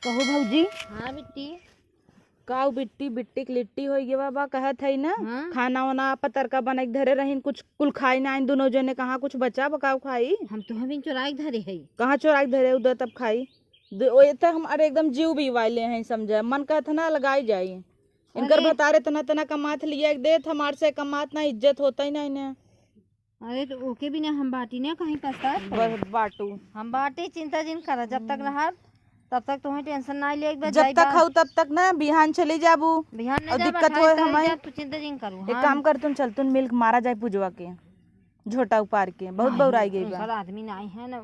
कहो भौजी। हाँ बिट्टी। काऊ बिट्टी बिट्टी की लिट्टी हो गया बाबा कहत है ना। हाँ? खाना वाना पतर का बना के धरे रहीन कुछ कुल खाई ना दोनों जने कहाँ कुछ बचा बकाऊ खाई। हम तो हमें चुराई धरे है। कहाँ चोरा के धरे उधर तब खाई। ओए तो हम अरे एकदम जीव भी वाले हैं समझे मन का था ना लगाई जाई इनकर बतारे तना तना कमात लिया देत हमार से कमात ना इज्जत होता ही ना इन्हें। अरे तो ओके भी ना हम बाटी ना कहीं पसता बाटू हम बाटी चिंता जिन करा जब तक रहा तब तक तुम्हें टेंशन ना ले। जब तक खाऊ तब तक ना बिहान चली जाबू बिहान और न दिक्कत हो हमें। तू चिंता जिन करू। एक काम कर तुम चल तुम मिल्क मारा जाए पुजवा के झोटा उपार के बहुत बौराई गई बा। आदमी ना है ना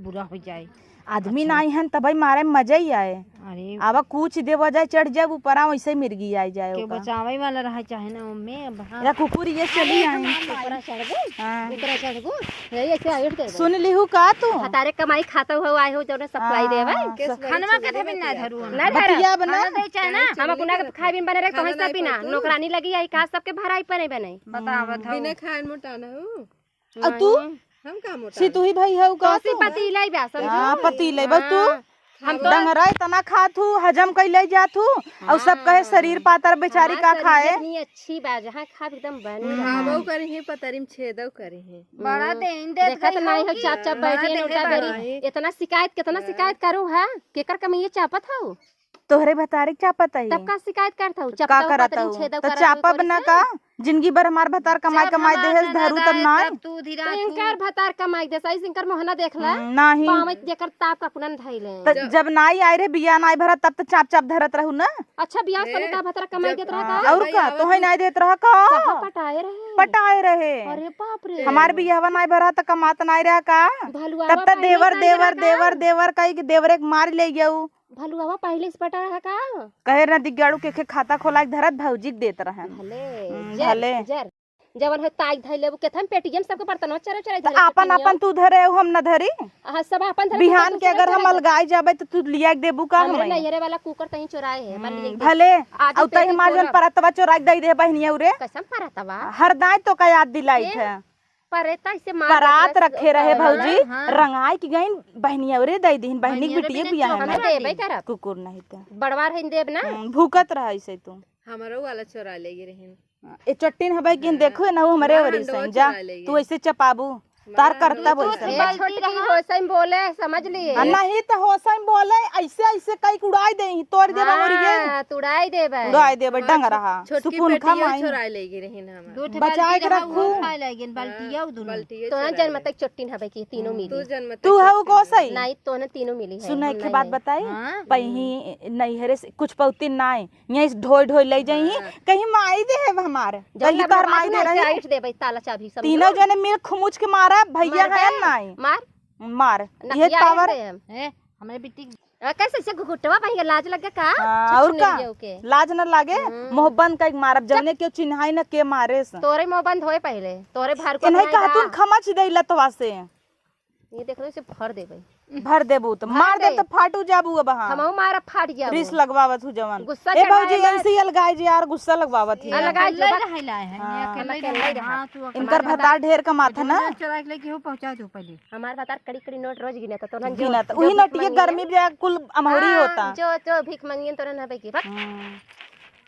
बुरा हो जाए। आदमी ना आई है तब भाई मारे में मजा ही आए। अरे आवा कुछ देवा जाए चढ़ जाए ऊपर वैसे मिर्गी आ जाए के बचावे वाला रहा चाहे ना मम्मी या कुकुर ये चली आई। ऊपर चढ़ गो हाँ। ऊपर चढ़ गो यही ऐसे आयुर दे सुन लिहू का तू तारे कमाई खाता हो आए हो जौने सप्लाई देवे खानवा कथे भी ना धरू ना बतिया बना दे चाहे ना हम अपना के खाई बिन बने रे कहीं सब बिना नौकरानी लगी आई का सबके भराई पने बने बतावत हो बिना खाए मोटाना हो। अब तू हम का मोटा सी तू ही भाई है का सी पति लाई बा समझो। हां पति ले बस तू हम तो डंगरा इतना खाथू हजम कई ले जाथू और सब कहे शरीर पातर बेचारी का खाए। इतनी अच्छी बा जहां खा एकदम बने हावो करे है पतरिम छेदव करे है बड़ा देन दे देखत नहीं हो चाप चाप बैठे नोटा बेरी इतना शिकायत कितना शिकायत करू है केकर कमी ये चापत हो तोहरे भतारे चापत है तब का शिकायत करता हूं का करता हूं तो चापब ना का जिंदगी भर हमार भतार कमाई कमाई देहस धरू तब ना तू धीरा इनकर भतार कमाई दे सही इनकर मोहना देखला नाही पावे जेकर ताप का पुनन धइले तो जब नाई आए रे बिया नाई भरा तब तो चाप चाप धरत रहू ना। अच्छा बियाह समय का भतार कमाई देत रहा का और का तो है नाई देत रहा का पटाए रहे। अरे बाप रे हमार बियाह नाई भरा तो कमात नाई रहा का भलुआ तब तो देवर देवर देवर देवर कही कि देवर एक मार ले गयू भलुआ पहले से पटा रहा का कहे ना दिगाड़ू के खाता खोला के धरत भौजी देत रहे भले जर जवन है ताई धइले केथम पेटीएम सबके बर्तन चरे चरे तो अपन अपन तू धरे हम न धरी सब अपन धरे बिहान के अगर हम अलगाई जाबे तो तू लिया के देबू का हमरे नैहरे वाला कुकर तहीं चुराए है मान लीजिए भले औ तई माजन परतवा चोरा के दई दे बहनिया रे कसम परतवा हर दाई तो का याद दिलाई थे परेता इसे मार परात रखे रहे भौजी रंगाई की गई बहनिया रे दई दीन बहनी बिटिया बिया हम देबे करब कुकुर नहीं तो बड़वार है देब ना भूकत रहा ऐसे तू हमारो वाला चोरा ले गे रहन ए चट्टीन हबे किन देखो ना हमरे वरी से जा तू ऐसे चपाबू तार करता वैसे छोटी रही हो सही बोले समझ लिए नहीं तो हो सही बोले ऐसे ऐसे कई उड़ाई देही तोड़ देबा और ये तुड़ाई देबे उड़ाई देबे डंग रहा छोटकी सुपुन बेटिया चोरा ले गे रहन हम बचा के रखू खाए लेकिन बाल्टिया उ दोनों बाल्टी तो ना जन्म तक चट्टीन हबे की तीनों मिली तू जन्म तू है वो को सही नहीं तो ना तीनों मिली है सुना के बात बताई पही नैहरे से कुछ पौती नाई यहीं ढोई ढोई ले जाई कहीं माई दे है हमार कहीं तार माई दे रहे साइड देबे ताला चाबी सब तीनों जने मिल खमुच के मारा भैया है नाई मार मार ये पावर हमारे बेटी कैसे से घुटवा भाई लाज लगे का और का लाज न लागे मोहब्बत का मारब जने के चिन्हाई न के मारे से तोरे मुंह बंद होए पहले तोरे भर को नहीं कहा तू खमच दे लतवा से ये देख लो से भर देबे भर देबू तो मार दे तो फाटू जाबू अब हां हमहु मारा फाट गया रिस लगवावत हूं जवान गुस्सा ए भौजी एनसीएल गाय जी यार गुस्सा लगवावत ही लगा ले रहला है अकेले हां तू इनकर भतार ढेर कमाथा ना चुरा के लेके हो पहुंचा दो पहले हमार भतार कड़ी कड़ी नोट रोज गिना तो ना गिना तो वही नटिए गर्मी में कुल अमहरी होता जो भीख मांगियन तो ना की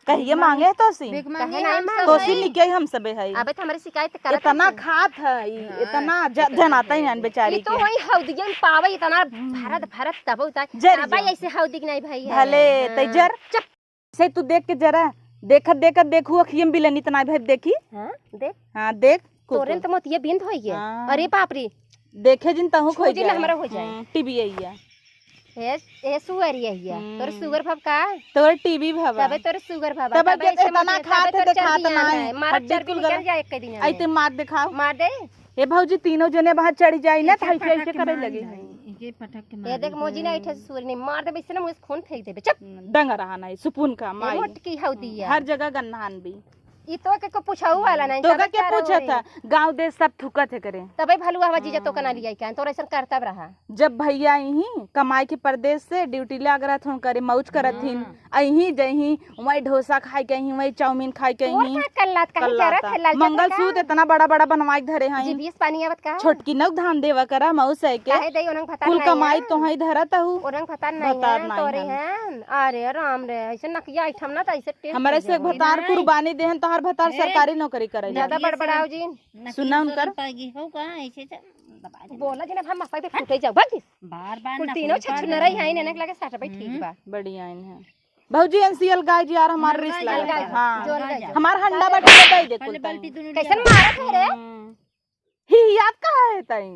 कहिए मांगे तो सी तो सी निके हम सबे है अबे तो हमारी शिकायत करत इतना खात है इतना जनाता ही बेचारी तो वही हौदियन पावे इतना भारत भारत तब होता भाई ऐसे हौदिक नहीं भाई भले तैजर चप से तू देख के जरा देखत देखू अखियम बिलन इतना भाई देखी हां देख हां देख तोरे तो मोतिये बिंद होई है अरे बाप रे देखे जिन तहु खोई जिन हमरा हो जाए टीवी आई ए सुअर यही है तोर सुगर भव का तोर टीवी भव तबे तोर सुगर भव तबे इतना खात है दिखात ना है मार चर्बी निकल जाए एक दिन आई ते मार दिखाओ मार दे ए भौजी तीनों जने बाहर चढ़ जाई ना ऐसे ऐसे करे लगी ये पटक के मार ये देख मोजी ना ऐठे सुअर नहीं मार दे इससे ना मुझे खून फेंक देबे चुप डंग रहा नहीं सुपुन का माई मोट की हौदी है हर जगह गन्नान भी ई तो के को पूछाऊ वाला नहीं तो क्या पूछा था गांव देश सब थुकत है करे तबे भलुआ हवा जीजा तो कना लिया क्या तो ऐसा करतब रहा जब भैया यही कमाई के परदेश से ड्यूटी लग रहा था करे मौज करथिन अही जही वही डोसा खाई के वही चाउमीन खाई के और का कल्लात का जरा थे लाल मंगलसूत्र इतना बड़ा बड़ा बनवाई धरे हैं जीबीएस पानी आवत का छोटकी नक धान देवा करा मौस है के काहे दई ओनंग फता कुल कमाई तो ही धरत हूँ ओनंग फता नहीं है तोरे हैं अरे राम रे ऐसे नकिया आइटम ना त ऐसे टेस्ट हमारे से भतार कुर्बानी देहन तो हर भतार सरकारी नौकरी करे ज्यादा बड़बड़ाओ जी सुना उनकर बोला जी ना हम मसाई पे फूटे जाओ बाकी बार कुल तीनों छछ न रही है इन्हें लगे 60 भाई ठीक बा बढ़िया है भौजी एनसीएल गाय जी यार हमारे रिश्त लगा हां जोर गई हमार हंडा बटे दे दे कुल कैसन मारत है रे ही याद का है तई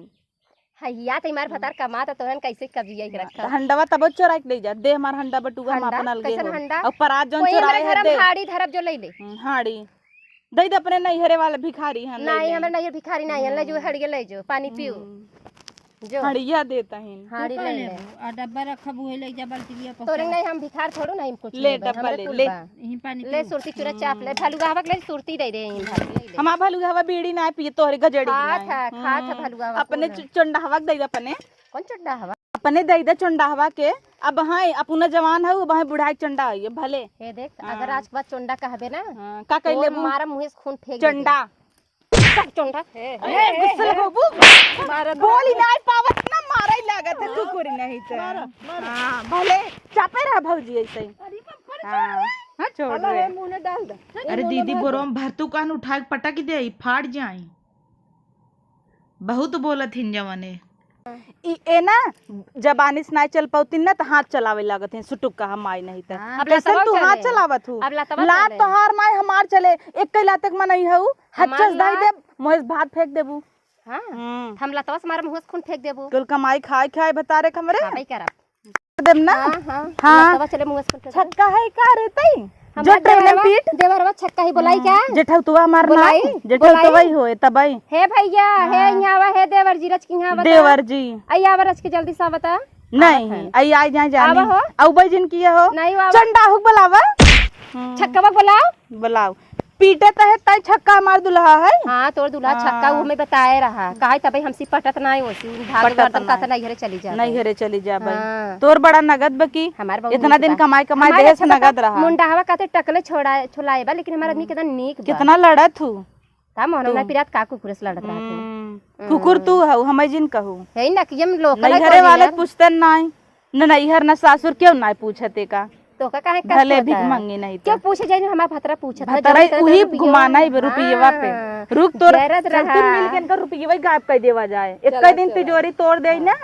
हैया त मार भतार कमात तोहन कैसे कबिया के रखा हंडवा तब चोरा के ले जा दे हमार हंडा बटुआ हम हंडा? अपन अलगे कैसन हो हंडा? और परात जोन कोई चोराए हमारे है घर दे में हाड़ी धरब जो ले ले हाड़ी दई दे अपने नैहरे वाले भिखारी हैं नहीं हमें नहीं भिखारी नहीं है ले जो हड़िए ले जो पानी पियो जो हड़िया देता है हाड़ी ले ले आ डब्बा रखब होए ले जा बाल्टी तोरे नहीं हम भिखार थोड़ो नहीं कुछ ले डब्बा ले ले यही पानी ले सुरती चूरा चाप ले भलुआ हवा ले सुरती दे दे इन भाई हमार भलुआ हवा बीड़ी ना पिए तोहरे गजड़ी खा था भलुआ हवा अपने चंडा हवा दई दे अपने कौन चड्डा हवा अपने दई दे चंडा हवा के अब हां अपना जवान है अब हां बुढ़ाई चंडा है भले हे देख अगर आज के बाद चोंडा कहबे ना का कहले तो मारा मुंह से खून फेंक चंडा सब चोंडा गुस्सा लगाबू बोली नहीं पावत ना मारै लागत है तू कोरी नहीं तो हां भले चापे रहा भौजी ऐसे ही हां छोड़ दे मुंह में डाल दे अरे दीदी बोरोम भरतू कान उठा के पटक दे फाड़ जाई बहुत बोलत हिन जवाने ए ना जबानी से नहीं चल पाउती ना तो हाथ चलावे लागत है सुटुक का हम आई नहीं था अब कैसे लतवा तू चले। हाथ चलावत हूँ अब लतवा लात चले। तो हार माय हमार चले एक कैला तक मन नहीं हूँ हमार हच्चस दई दे लात- मोहिस भात फेंक देबू हां हम लतवा से मारा मुंह से खून फेंक देबो कुल कमाई खाए खाए बता रे हमरे हां भाई करब देम ना हां हां हाँ। लतवा चले मुंह से खून फेंक छक्का है का रे तई जो हमार ट्रेन पीट देवरवा छक्का ही बोलाई क्या जेठौ तुवा मार ना बोलाई? जेठौ बोलाई? तुवई होए तबई हे भैया हे यहाँ है देवर जी रच की यहाँ बता देवर जी आइया रच के जल्दी सा बता नहीं आई आई जा जानी आवा हो? औबई जिन किया हो नहीं आवा। चंडा हुक बुलावा छक्का बोलाओ बुलाओ पीटे तहे तई छक्का मार दुल्हा है हाँ तोर दूल्हा छक्का वो हमें बताए रहा कहा तभी हमसे पटत ना ओसी भाग पटत बर्तन नाय। का नहीं घरे चली जा नहीं घरे चली जा भाई हाँ। तोर बड़ा नगद बकी हमार बहुत इतना दिन कमाई कमाई हमारे देश अच्छा बता, नगद रहा मुंडा हवा कहते टकले छोड़ाए बा लेकिन हमारा आदमी कितना नेक बा कितना लड़त हूँ का मोहन ना पिरात काकू कुरस लड़त रहा कुकुर तू हऊ हमें जिन कहू है ना कि हम लोग नैहरे वाले पूछते नहीं न नैहर न सासुर क्यों ना पूछते का तो का काहे भले भीख मंगी नहीं क्यों पूछे जाए हमारा भतरा पूछत भतरई उही घुमाना ही रुपये पे रुक तोर गैरत चल तू मिल के इनका रुपये गायब कर देवा जाए एक दिन तिजोरी तोड़ दे ना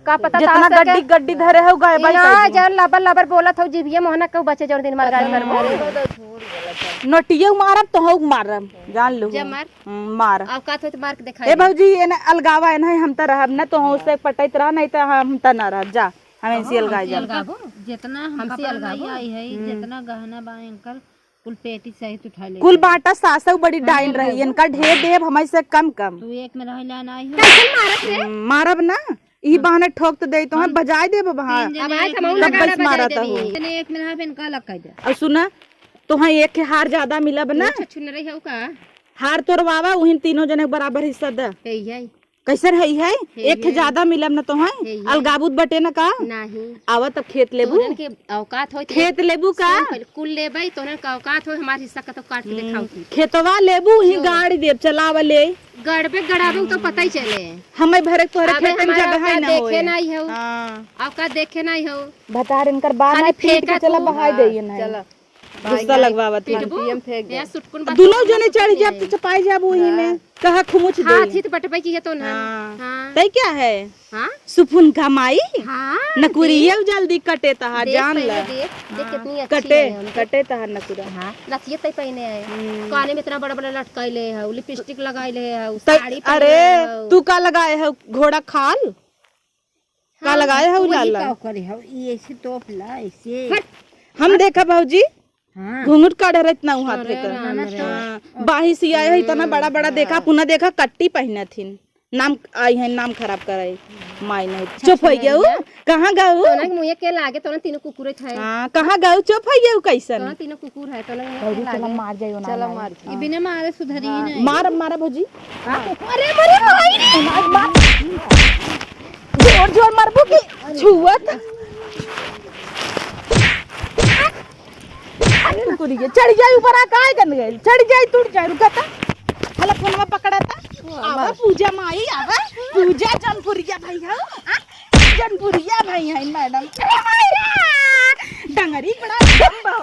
का पता जितना गड्डी गड्डी धरे हो गायब ना जर लबर लबर बोलत हो जीभिए मोहना को बचे जर दिन मार गाड़ी कर नोटिये मारब तो हो मारब जान लो मार मार औकात हो तो मार के दिखा ए भौजी ये ना अलगावा है हम त रहब ना तो से पटैत रह नहीं तो हम त ना रहब जा हमें सीएल गाय जा जितना हम कपड़ा नहीं आई है जितना गहना बा इनकर कुल पेटी सहित उठा ले कुल बाटा सासौ बड़ी डाइन रही इनका ढेर देव हमें से कम कम तू एक में रह लाना आई हो मारब ना ई बहाने ठोक तो दे तो हम बजाय देब वहां आवाज हम कब बस मारत हो जने एक में रह इनका लग कर दे और सुना तो हाँ एक के हार ज्यादा मिलब ना छुन रही हो का हार तोर बाबा उहिन तीनों जने के बराबर हिस्सा दे है कैसे रही है एक के ज्यादा मिलब ना तो है अलगाबूत बटे ना का नहीं आवा तब खेत लेबू तोहन के औकात होय खेत लेबू का कुल लेबै तोहन के औकात होय हमार हिस्सा का तो काट के दिखाऊ थी खेतवा लेबू ही गाड़ी देब चलावा ले गड़बे गड़ाबे तो पता ही चले हमें भरे तोहरे अबे खेत में हमारा जगह है औकात ना देखे होए नहीं हो हां औकात देखे नहीं हो बता रे इनकर बात खाली ना फेंक फेंका के चला तू। बहाई देई ना चलो गुस्सा लगवावत पीएम फेंक दे या सुटकुन दोनों जने चढ़ जाब तो चपाई जाब वही में कहा खुमुच दे हाथ ही तो बटबै की है तो ना हां हां तई क्या है हां सुफुन कमाई हां नकुरिया जल्दी कटे तहा जान ल देख कितनी अच्छी कटे है उनकी। कटे तहा नकुरा हाँ नथिया तय पहने है काने में इतना बड़ा बड़ा लटकाइले है लिपस्टिक लगाइले है तई- साड़ी अरे पहने है तू का लगाए है घोड़ा खाल का लगाए है उलाला का करे हो ये ऐसे टोप ला ऐसे हम देखा भौजी हां घूंघट काढ़ रहे इतना हाथ लेकर हाँ, बाही सिया है इतना बड़ा बड़ा देखा पुनः देखा कट्टी पहने थीन नाम आई है नाम खराब कराई माई नहीं चुप हो गया कहाँ गाऊ तो ना मुझे के लागे तो ना तीनों कुकुर है हाँ कहाँ गाऊ चुप हो गया कैसन तो ना तीनों कुकुर है तो ना मुझे के चला लागे मार जाइयो ना चलो मार ये बिना मारे सुधरी ही नहीं मार मारा भौजी अरे मरे मार जोर जोर मारबो की छुअत टुकुरी के चढ़ जाई ऊपर आ काय कर गए चढ़ जाई टूट जाई रुकता हला फोनवा पकड़ता आवा पूजा माई आवा पूजा जनपुरिया भाई हा जनपुरिया भाई है मैडम डंगरी बड़ा